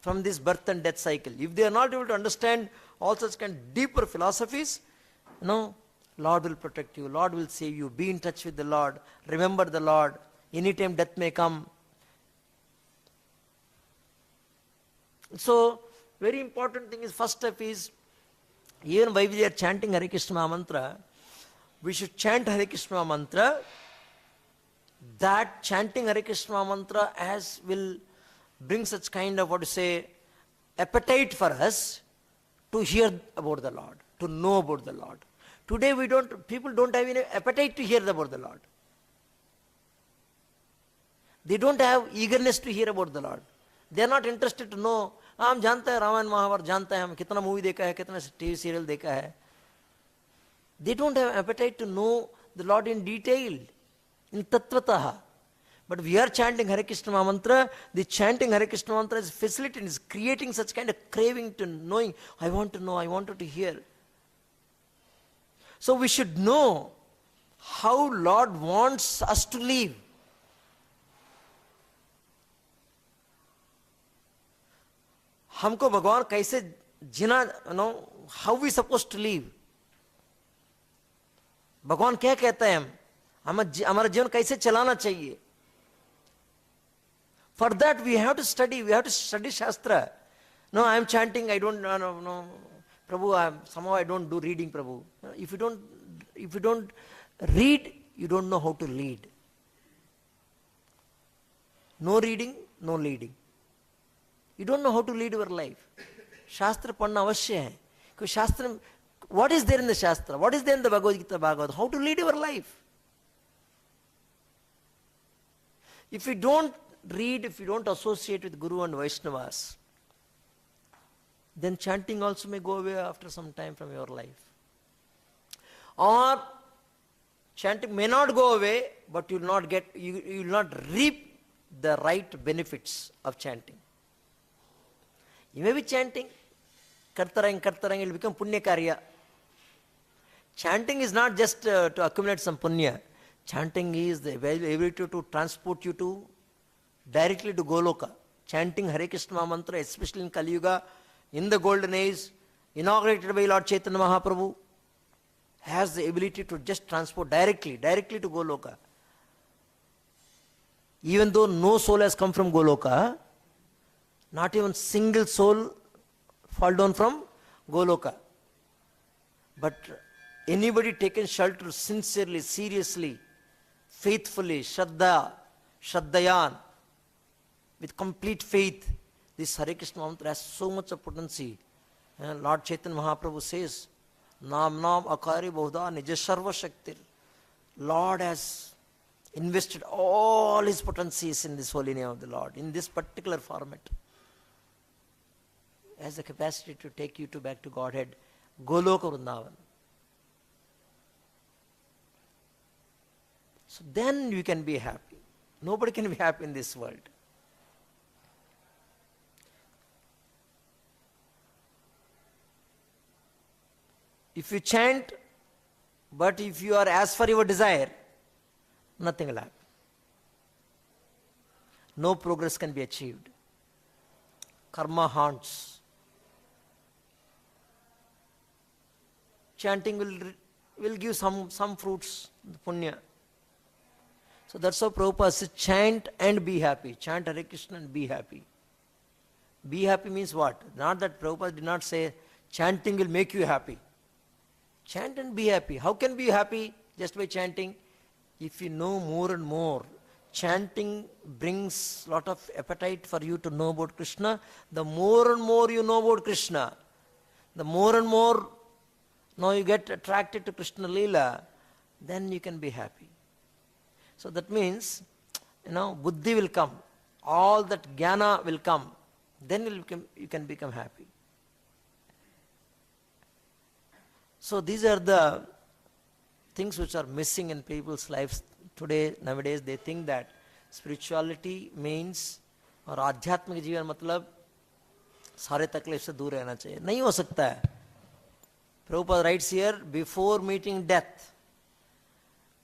from this birth and death cycle. If they are not able to understand all such kind of deeper philosophies, Lord will protect you, Lord will save you, be in touch with the Lord, remember the Lord, anytime death may come. So, very important thing is, first step is, even while we are chanting Hare Krishna mantra, we should chant Hare Krishna mantra. That chanting Hare Krishna mantra will bring such kind of, appetite for us to hear about the Lord, to know about the Lord. Today people don't have any appetite to hear about the Lord. They don't have eagerness to hear about the Lord. They are not interested to know. हम जानते हैं रामायण महाभारत जानते हैं हम कितना movie देखा है कितना टीवी सीरियल देखा है. They don't have appetite to know the Lord in detail, in tattvataha. But we are chanting Hare Krishna mantra. The chanting Hare Krishna mantra is facilitating, is creating such kind of craving to knowing. I want to know, I wanted to hear. So we should know how Lord wants us to live. हमको भगवान कैसे जीना, how we supposed to live. भगवान क्या कहता है हमारा जीवन कैसे चलाना चाहिए. For that we have to study Shastra. No, I am chanting, I don't no, Prabhu, somehow I don't do reading, Prabhu. If you don't read, you don't know how to lead. No reading, no leading. You don't know how to lead your life. Shastra panna avashya hai. Because Shastra, what is there in the Shastra? What is there in the Bhagavad Gita, Bhagavad? How to lead your life? If you don't read, if you don't associate with Guru and Vaishnavas, then chanting also may go away after some time from your life. Or chanting may not go away, but you will not reap the right benefits of chanting. You may be chanting, kartarang, it will become punya karya. Chanting is not just to accumulate some punya. Chanting is the ability to transport you to directly to Goloka. Chanting Hare Krishna mantra, especially in Kali Yuga, in the golden age, inaugurated by Lord Chaitanya Mahaprabhu, has the ability to just transport directly to Goloka. Even though no soul has come from Goloka, not even single soul fall down from Goloka. But anybody taken shelter sincerely, seriously, faithfully, Shraddhayan, with complete faith, this Hare Krishna mantra has so much of potency. Lord Chaitanya Mahaprabhu says, Nam Akari Bahuda Nija Sarva Shaktir. Lord has invested all his potencies in this holy name of the Lord, in this particular format. Has the capacity to take you back to Godhead, Goloka Vrindavan. So then you can be happy. Nobody can be happy in this world. If you chant, but if you are as for your desire, nothing will happen. No progress can be achieved. Karma haunts. Chanting will give some fruits, punya. So that's how Prabhupada says, chant and be happy. Chant Hare Krishna and be happy. Be happy means what? Not that Prabhupada did not say, chanting will make you happy. Chant and be happy. How can be happy just by chanting? If you know more and more, chanting brings lot of appetite for you to know about Krishna. The more and more you know about Krishna, the more and more now you get attracted to Krishna Leela, then you can be happy. So that means, buddhi will come. All that jnana will come. Then you can become happy. So these are the things which are missing in people's lives today. Nowadays they think that spirituality means और आध्यात्मिक जीवन मतलब सारे तकलीफ से दूर रहना चाहिए. नहीं हो सकता है. Prabhupada writes here, before meeting death,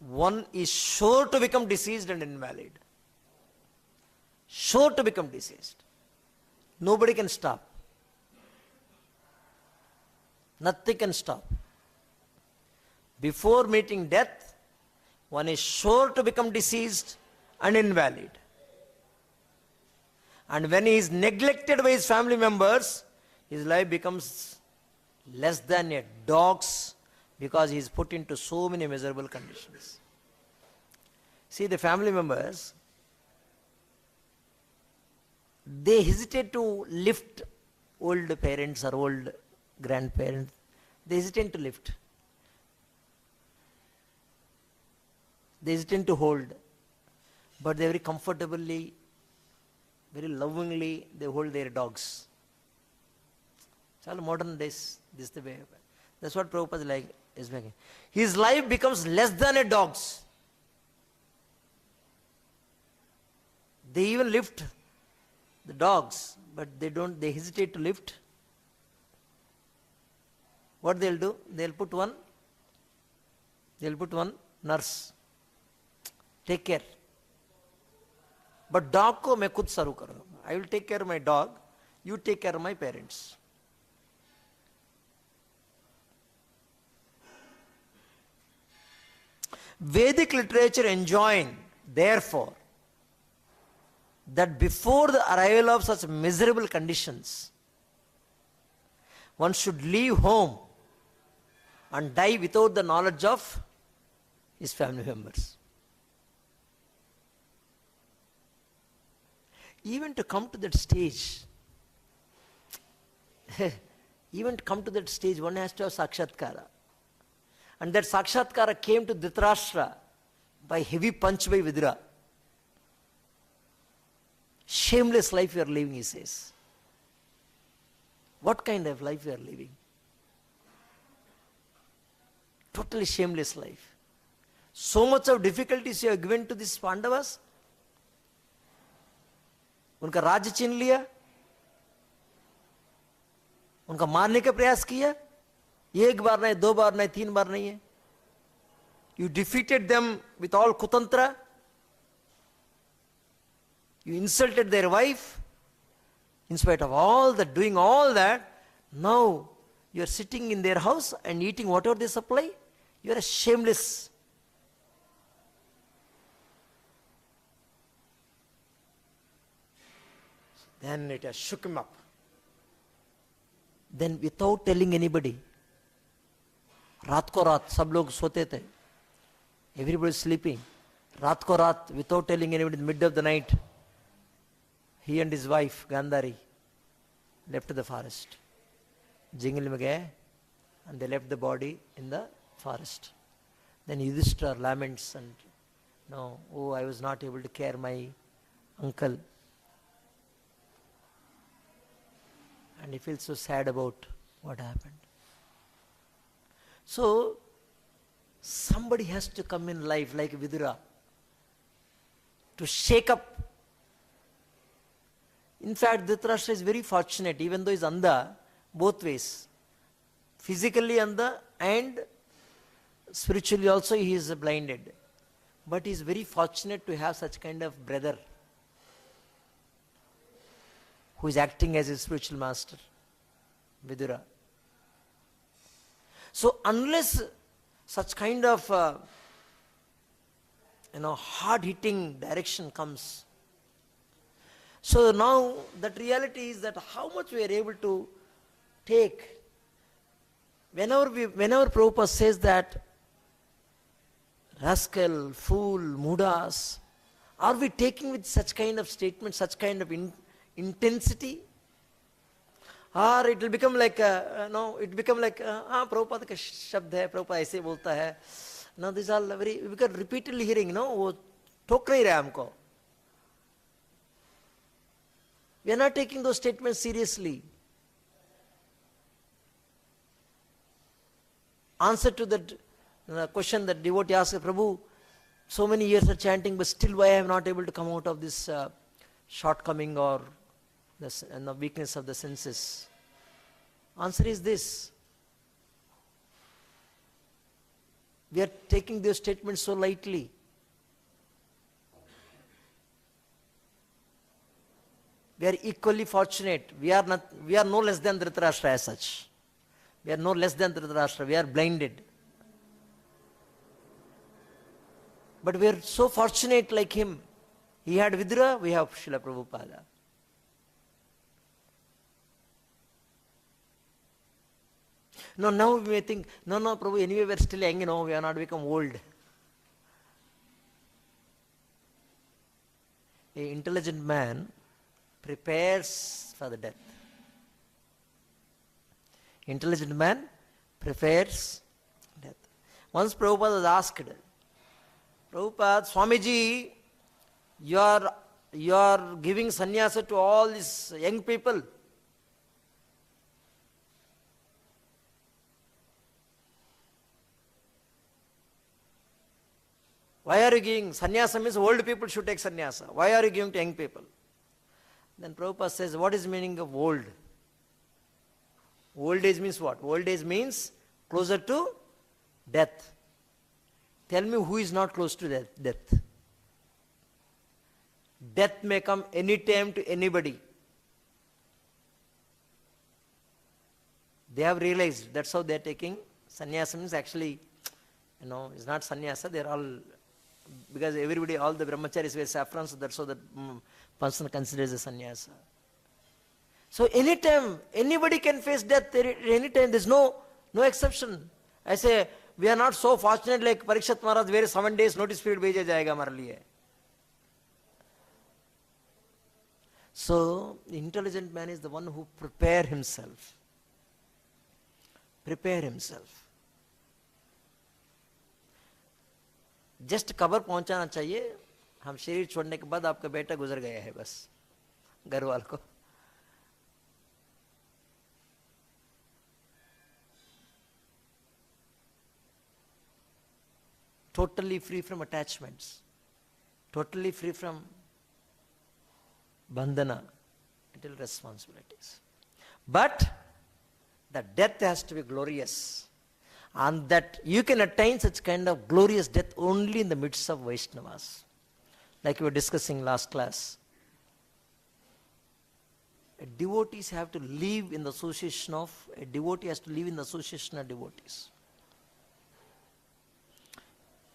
one is sure to become diseased and invalid. Sure to become diseased. Nobody can stop. Nothing can stop. Before meeting death, one is sure to become diseased and invalid. And when he is neglected by his family members, his life becomes less than a dog's, because he is put into so many miserable conditions. See, the family members, they hesitate to lift old parents or old grandparents. They hesitate to lift. They hesitate to hold. But they very comfortably, very lovingly, they hold their dogs. It's all modern days. This is the way. That's what Prabhupada is making. His life becomes less than a dog's. They even lift the dogs, but they hesitate to lift. What they'll do? They'll put one nurse. Take care. But dog ko main khud saru karunga. I will take care of my dog. You take care of my parents. Vedic literature enjoin, therefore, that before the arrival of such miserable conditions, one should leave home and die without the knowledge of his family members. Even to come to that stage, one has to have sakshatkara. And that sakshatkara came to Dhritarashtra by heavy punch by Vidura. Shameless life you are living, he says. What kind of life you are living? Totally shameless life. So much of difficulties you have given to these Pandavas. उनका राज्य छीन लिया, उनका मारने का प्रयास किया, एक बार नहीं, दो बार नहीं, तीन बार नहीं है. You defeated them with all kutantra. You insulted their wife. In spite of all that, doing all that, now you are sitting in their house and eating whatever they supply. You are a shameless. Then it has shook him up. Then without telling anybody, रात को रात सब लोग सोते थे. Everybody is sleeping. रात को रात, without telling anybody, in the middle of the night, he and his wife, Gandhari, left the forest. Jingle में गए, and they left the body in the forest. Then Yudhishthira laments and, no, oh, I was not able to care my uncle. And he feels so sad about what happened. So, somebody has to come in life like Vidura to shake up. In fact, Dhritarashtra is very fortunate, even though he is andha, both ways. Physically andha and spiritually also he is blinded. But he is very fortunate to have such kind of brother who is acting as his spiritual master, Vidura. So unless such kind of hard-hitting direction comes, so now that reality is that how much we are able to take. Whenever Prabhupada says that rascal, fool, mudas, are we taking with such kind of statement, such kind of intensity? Or it will become like, Prabhupada ka shabd hai, Prabhupada aise bolta hai. Now these are very, because repeatedly hearing, wo thok nahi raha humko. We are not taking those statements seriously. Answer to that question that devotee asked, Prabhu, so many years of chanting, but still why I am not able to come out of this shortcoming or the weakness of the senses? Answer is this. We are taking those statements so lightly. We are equally fortunate. We are no less than Dhritarashtra as such. We are no less than Dhritarashtra. We are blinded. But we are so fortunate like him. He had Vidura, we have Srila Prabhupada. No, now we may think, no, Prabhu, anyway we are still young, we are not become old. An intelligent man prepares for the death. Intelligent man prepares death. Once Prabhupada was asked, Prabhupada, Swamiji, you are giving sannyasa to all these young people. Why are you giving? Sannyasa means old people should take sannyasa. Why are you giving to young people? Then Prabhupada says, what is the meaning of old? Old age means what? Old age means closer to death. Tell me who is not close to death. Death may come any time to anybody. They have realized, that's how they are taking. Sannyasa means actually, it's not sannyasa, they are all, because everybody, all the brahmacharis wear saffron, so that's how the person considers a sannyasa. So anytime, anybody can face death, anytime, there's no exception. I say, we are not so fortunate like Parikshit Maharaj, where 7 days notice period bheja jayega hamare liye. So, the intelligent man is the one who prepare himself. Prepare himself. Just खबर पहुंचाना चाहिए, हम शरीर छोड़ने के बाद आपका बेटा गुजर गया है, बस घर वाल को. Totally free from attachments, totally free from bandhana, until responsibilities. But The death has to be glorious. And that you can attain such kind of glorious death only in the midst of Vaishnavas. Like we were discussing last class. Devotees have to live in the association of, a devotee has to live in the association of devotees.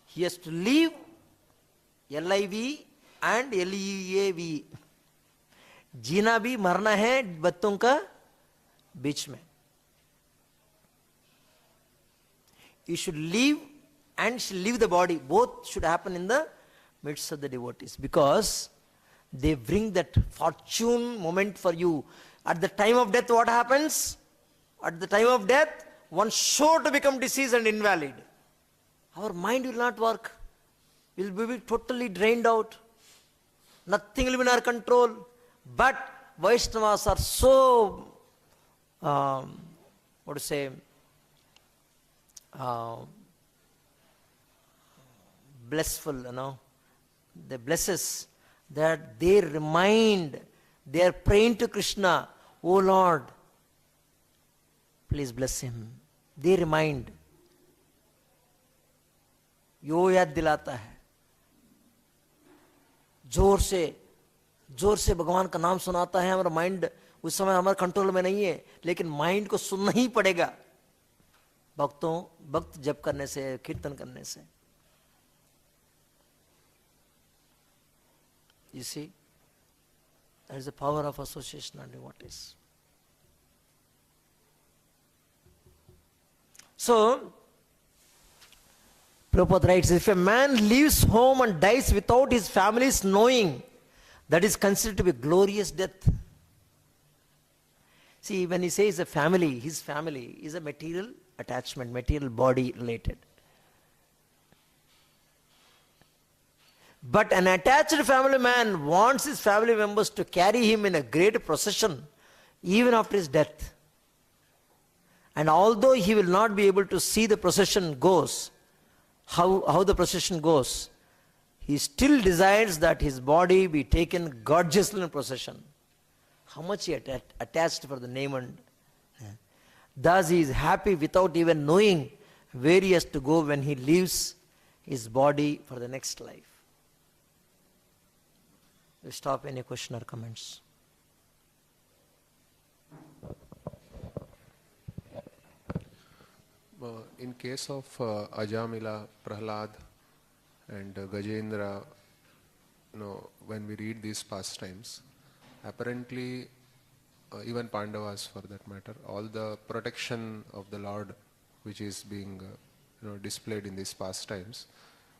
He has to live LIV and LEAV. जीना भी मरना है बत्तों का बीच में. You should live and should leave the body. Both should happen in the midst of the devotees, because they bring that fortune moment for you. At the time of death, what happens? At the time of death, one sure to become diseased and invalid. Our mind will not work. We will be totally drained out. Nothing will be in our control. But Vaishnavas are so, blissful, They bless us that they remind, they are praying to Krishna, "Oh Lord, please bless him." They remind. यो याद दिलाता है. जोर से भगवान का नाम सुनाता है. हमारा माइंड उस समय हमारे कंट्रोल में नहीं है, लेकिन माइंड को सुनना ही पड़ेगा भक्त जप करने से, कीर्तन करने से. You see, that is the power of association and devotees. So, Prabhupada writes, if a man leaves home and dies without his family's knowing, that is considered to be glorious death. See, when he says a family, his family is a material attachment, material body related. But an attached family man wants his family members to carry him in a great procession even after his death. And although he will not be able to see the procession goes, how the procession goes, he still desires that his body be taken gorgeously in procession. How much he attached for the name and thus he is happy without even knowing where he has to go when he leaves his body for the next life. We'll stop. Any question or comments? In case of Ajamila, Prahlad and Gajendra, when we read these pastimes, apparently even Pandavas for that matter, all the protection of the Lord which is being displayed in these pastimes,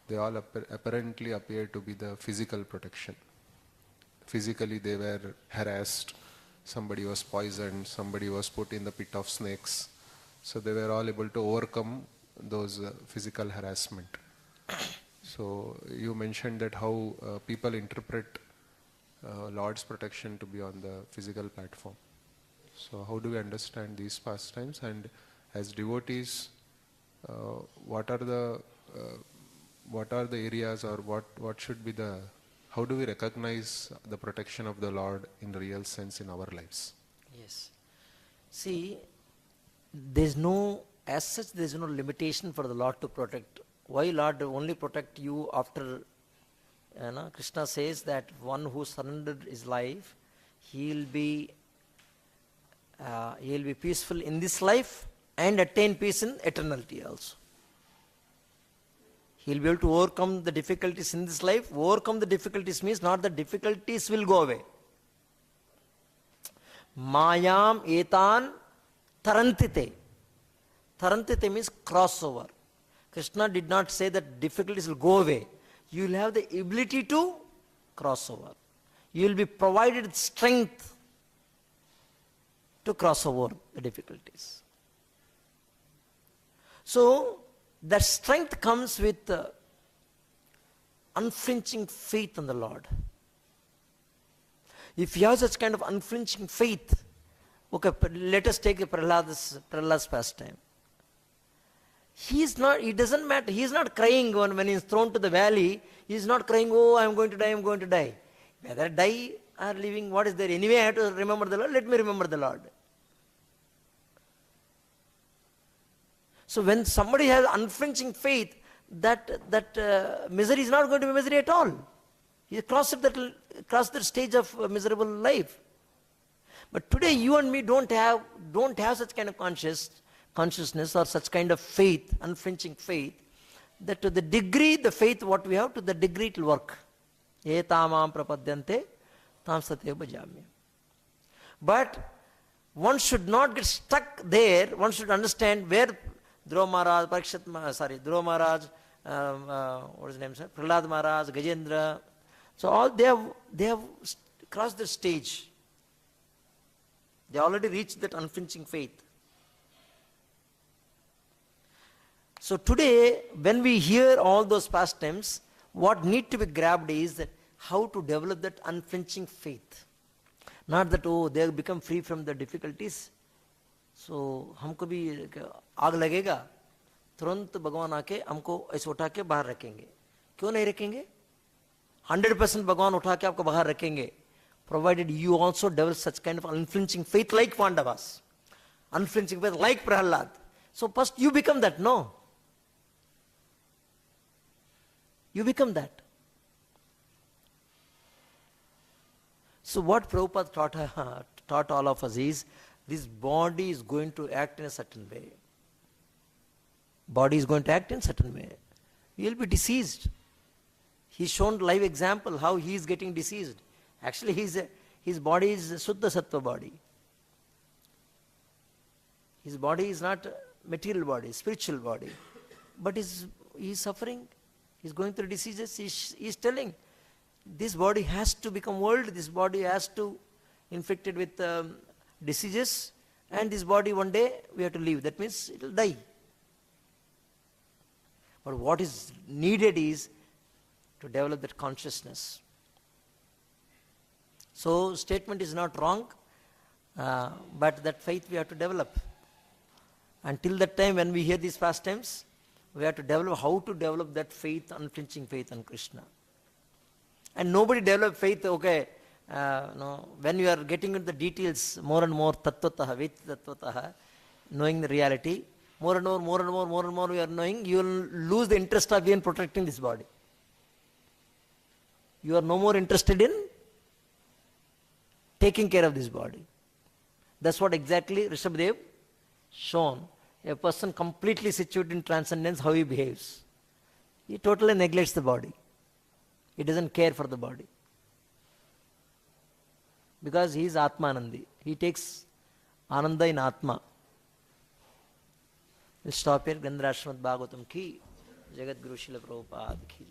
they all apparently appear to be the physical protection. Physically they were harassed, somebody was poisoned, somebody was put in the pit of snakes. So they were all able to overcome those physical harassment. So you mentioned that how people interpret Lord's protection to be on the physical platform. So how do we understand these pastimes? And as devotees, what are the areas, or what should be the, how do we recognize the protection of the Lord in the real sense in our lives? Yes. See, there's no, as such, there's no limitation for the Lord to protect. Why Lord only protect you after, Krishna says that one who surrendered his life, he'll be peaceful in this life and attain peace in eternity also. He'll be able to overcome the difficulties in this life. Overcome the difficulties means not the difficulties will go away. Mayam etan tarantite. Tarantite means crossover. Krishna did not say that difficulties will go away. You will have the ability to cross over. You will be provided strength to cross over the difficulties. So, that strength comes with unflinching faith in the Lord. If you have such kind of unflinching faith, okay, let us take Prahlad's pastime. It doesn't matter, he is not crying when he is thrown to the valley, he is not crying, "Oh, I am going to die, I am going to die." Whether die or living, what is there? Anyway, I have to remember the Lord, let me remember the Lord. So when somebody has unflinching faith, that misery is not going to be misery at all. He crossed that stage of miserable life. But today you and me don't have such kind of consciousness or such kind of faith, unflinching faith, that to the degree the faith what we have, to the degree it will work. Etamam prapadyante tam satya bhajamya. But one should not get stuck there. One should understand where Dhruva Maharaj, Dhruva Maharaj, what is his name, sir? Prahlad Maharaj, Gajendra. So all they have crossed the stage. They already reached that unflinching faith. So today, when we hear all those pastimes, what need to be grabbed is that how to develop that unflinching faith. Not that, oh, they have become free from the difficulties. So, हमको भी आग लगेगा, तुरंत भगवान आके हमको ऐसे उठा के बाहर रखेंगे. क्यों नहीं रखेंगे? 100% भगवान उठा के आपको बाहर रखेंगे. Provided you also develop such kind of unflinching faith like Pandavas. Unflinching faith like Prahlad. So first you become that, no? You become that. So what Prabhupada taught all of us is, this body is going to act in a certain way. Body is going to act in a certain way. You will be diseased. He's shown live example how he is getting diseased. Actually, his body is Suddha Sattva body. His body is not material body, spiritual body. But he is suffering. He is going through diseases. He is telling, this body has to become old. This body has to infected with diseases. And this body one day we have to leave. That means it will die. But what is needed is to develop that consciousness. So statement is not wrong, but that faith we have to develop. Until that time when we hear these pastimes, we have to develop how to develop that faith, unflinching faith on Krishna. And nobody develop faith, okay, no, when you are getting into the details more and more, tattvataha, veti tattvataha, knowing the reality, more and more we are knowing, you will lose the interest of even protecting this body. You are no more interested in taking care of this body. That's what exactly Rishabhdev shown. A person completely situated in transcendence, how he behaves. He totally neglects the body. He doesn't care for the body. Because he is Atmanandi. He takes Ananda in Atma. We'll stop here. Gandhara Srimad Bhagavatam ki, Jagat Guru Srila Prabhupada ki.